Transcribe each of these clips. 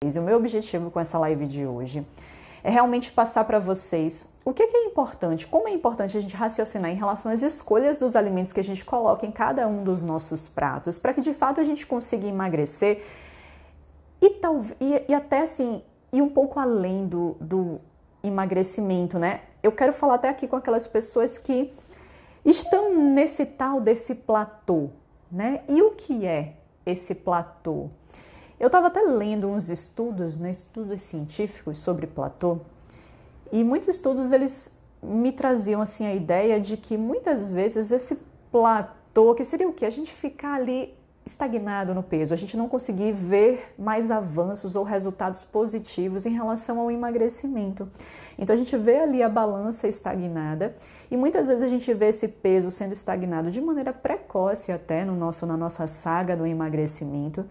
E o meu objetivo com essa live de hoje é realmente passar para vocês o que é importante, como é importante a gente raciocinar em relação às escolhas dos alimentos que a gente coloca em cada um dos nossos pratos, para que de fato a gente consiga emagrecer e até assim, ir um pouco além do emagrecimento, né? Eu quero falar até aqui com aquelas pessoas que estão nesse tal desse platô, né? E o que é esse platô? Eu estava até lendo uns estudos, né, estudos científicos sobre platô, e muitos estudos eles me traziam assim a ideia de que muitas vezes esse platô, que seria o quê? A gente ficar ali estagnado no peso, a gente não conseguir ver mais avanços ou resultados positivos em relação ao emagrecimento. Então a gente vê ali a balança estagnada e muitas vezes a gente vê esse peso sendo estagnado de maneira precoce até na nossa saga do emagrecimento.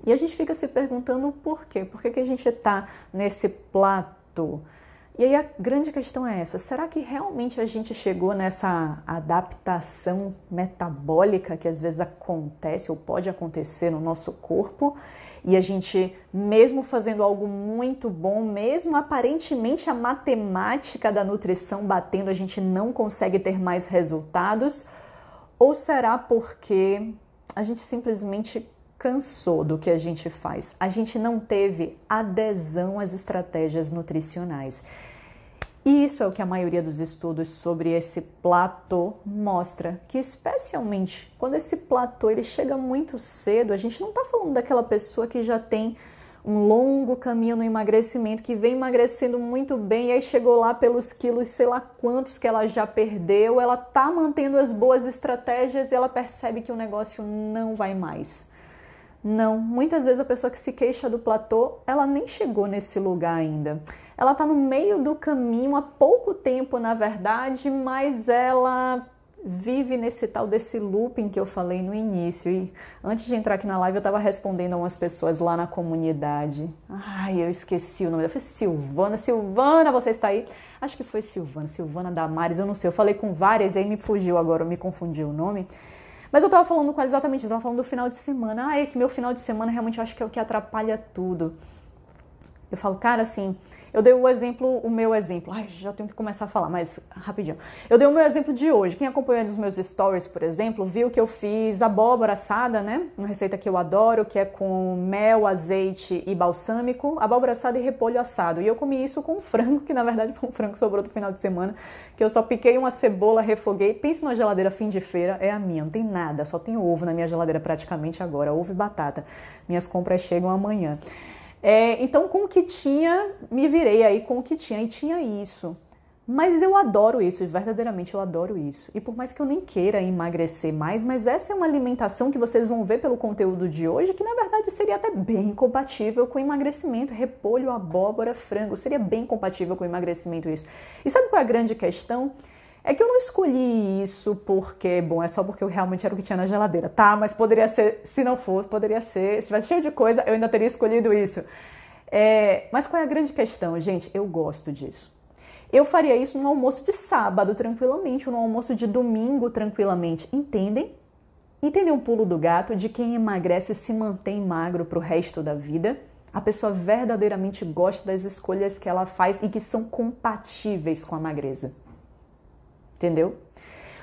E a gente fica se perguntando o porquê. Por que a gente está nesse platô? E aí a grande questão é essa. Será que realmente a gente chegou nessa adaptação metabólica que às vezes acontece ou pode acontecer no nosso corpo? E a gente, mesmo fazendo algo muito bom, mesmo aparentemente a matemática da nutrição batendo, a gente não consegue ter mais resultados? Ou será porque a gente simplesmente cansou do que a gente faz? A gente não teve adesão às estratégias nutricionais. E isso é o que a maioria dos estudos sobre esse platô mostra, que especialmente quando esse platô ele chega muito cedo, a gente não está falando daquela pessoa que já tem um longo caminho no emagrecimento, que vem emagrecendo muito bem, e aí chegou lá pelos quilos, sei lá quantos que ela já perdeu, ela está mantendo as boas estratégias e ela percebe que o negócio não vai mais. Não, muitas vezes a pessoa que se queixa do platô, ela nem chegou nesse lugar ainda. Ela está no meio do caminho há pouco tempo, na verdade, mas ela vive nesse tal desse looping que eu falei no início. E antes de entrar aqui na live, eu estava respondendo a umas pessoas lá na comunidade. Ai, eu esqueci o nome dela. Foi Silvana. Silvana, você está aí? Acho que foi Silvana Damares, eu não sei. Eu falei com várias e aí me fugiu agora, me confundiu o nome. Mas eu tava falando com ela exatamente isso, eu tava falando do final de semana. Ah, é que meu final de semana realmente eu acho que é o que atrapalha tudo. Eu falo, cara, assim, eu dei o meu exemplo. Ai, já tenho que começar a falar, mas rapidinho. Eu dei o meu exemplo de hoje. Quem acompanhou nos meus stories, por exemplo, viu que eu fiz abóbora assada, né? Uma receita que eu adoro, que é com mel, azeite e balsâmico, abóbora assada e repolho assado. E eu comi isso com frango, que na verdade foi um frango que sobrou do final de semana, que eu só piquei uma cebola, refoguei. Pense numa geladeira fim de feira, é a minha, não tem nada, só tem ovo na minha geladeira praticamente agora, ovo e batata. Minhas compras chegam amanhã. Então, com o que tinha, me virei aí com o que tinha, e tinha isso. Mas eu adoro isso, e verdadeiramente eu adoro isso. E por mais que eu nem queira emagrecer mais, mas essa é uma alimentação que vocês vão ver pelo conteúdo de hoje, que na verdade seria até bem compatível com emagrecimento. Repolho, abóbora, frango, seria bem compatível com emagrecimento isso. E sabe qual é a grande questão? É que eu não escolhi isso porque, bom, é só porque eu realmente era o que tinha na geladeira, tá? Mas poderia ser, se não for, poderia ser, se tivesse cheio de coisa, eu ainda teria escolhido isso. Mas qual é a grande questão, gente? Eu gosto disso. Eu faria isso no almoço de sábado, tranquilamente, ou no almoço de domingo, tranquilamente. Entendem? Entendem o pulo do gato de quem emagrece e se mantém magro pro resto da vida? A pessoa verdadeiramente gosta das escolhas que ela faz e que são compatíveis com a magreza. Entendeu?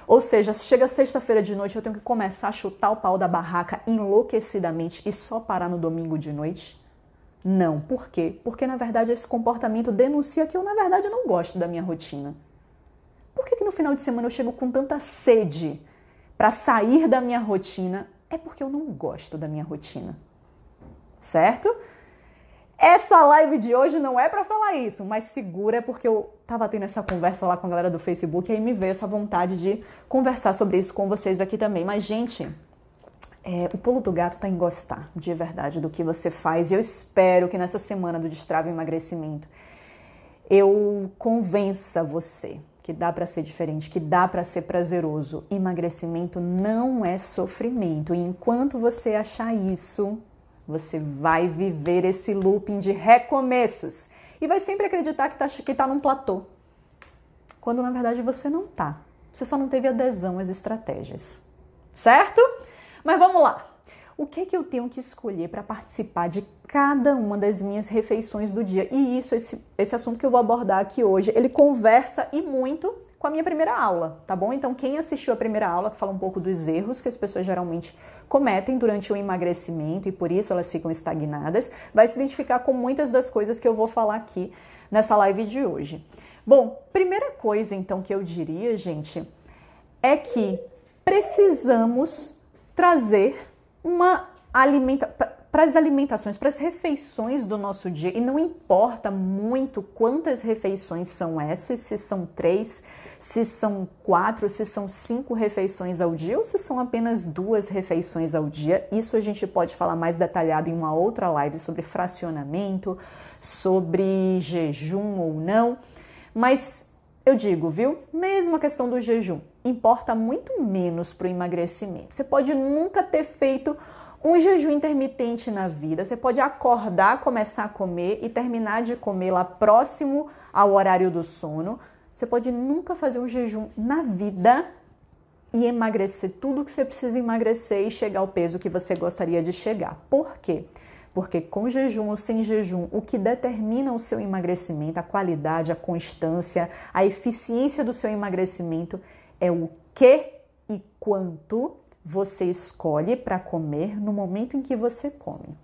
Ou seja, se chega sexta-feira de noite, eu tenho que começar a chutar o pau da barraca enlouquecidamente e só parar no domingo de noite? Não. Por quê? Porque, na verdade, esse comportamento denuncia que eu, na verdade, não gosto da minha rotina. Por que no final de semana eu chego com tanta sede para sair da minha rotina? É porque eu não gosto da minha rotina. Certo? Essa live de hoje não é para falar isso, mas segura, porque eu tava tendo essa conversa lá com a galera do Facebook e aí me veio essa vontade de conversar sobre isso com vocês aqui também. Mas, gente, o pulo do gato tá em gostar de verdade do que você faz e eu espero que nessa semana do Destrava Emagrecimento eu convença você que dá para ser diferente, que dá para ser prazeroso. Emagrecimento não é sofrimento e enquanto você achar isso, você vai viver esse looping de recomeços e vai sempre acreditar que tá num platô, quando na verdade você não tá. Você só não teve adesão às estratégias, certo? Mas vamos lá. O que eu tenho que escolher para participar de cada uma das minhas refeições do dia. E isso, esse assunto que eu vou abordar aqui hoje, ele conversa e muito com a minha primeira aula, tá bom? Então, quem assistiu a primeira aula, que fala um pouco dos erros que as pessoas geralmente cometem durante o emagrecimento e por isso elas ficam estagnadas, vai se identificar com muitas das coisas que eu vou falar aqui nessa live de hoje. Bom, primeira coisa, então, que eu diria, gente, é que precisamos trazer para as alimentações, para as refeições do nosso dia, e não importa muito quantas refeições são essas, se são 3, se são 4, se são 5 refeições ao dia ou se são apenas 2 refeições ao dia. Isso a gente pode falar mais detalhado em uma outra live sobre fracionamento, sobre jejum ou não, mas eu digo, viu? Mesmo a questão do jejum importa muito menos para o emagrecimento. Você pode nunca ter feito um jejum intermitente na vida. Você pode acordar, começar a comer e terminar de comer lá próximo ao horário do sono. Você pode nunca fazer um jejum na vida e emagrecer tudo que você precisa emagrecer e chegar ao peso que você gostaria de chegar. Por quê? Porque com jejum ou sem jejum, o que determina o seu emagrecimento, a qualidade, a constância, a eficiência do seu emagrecimento é o que e quanto você escolhe para comer no momento em que você come.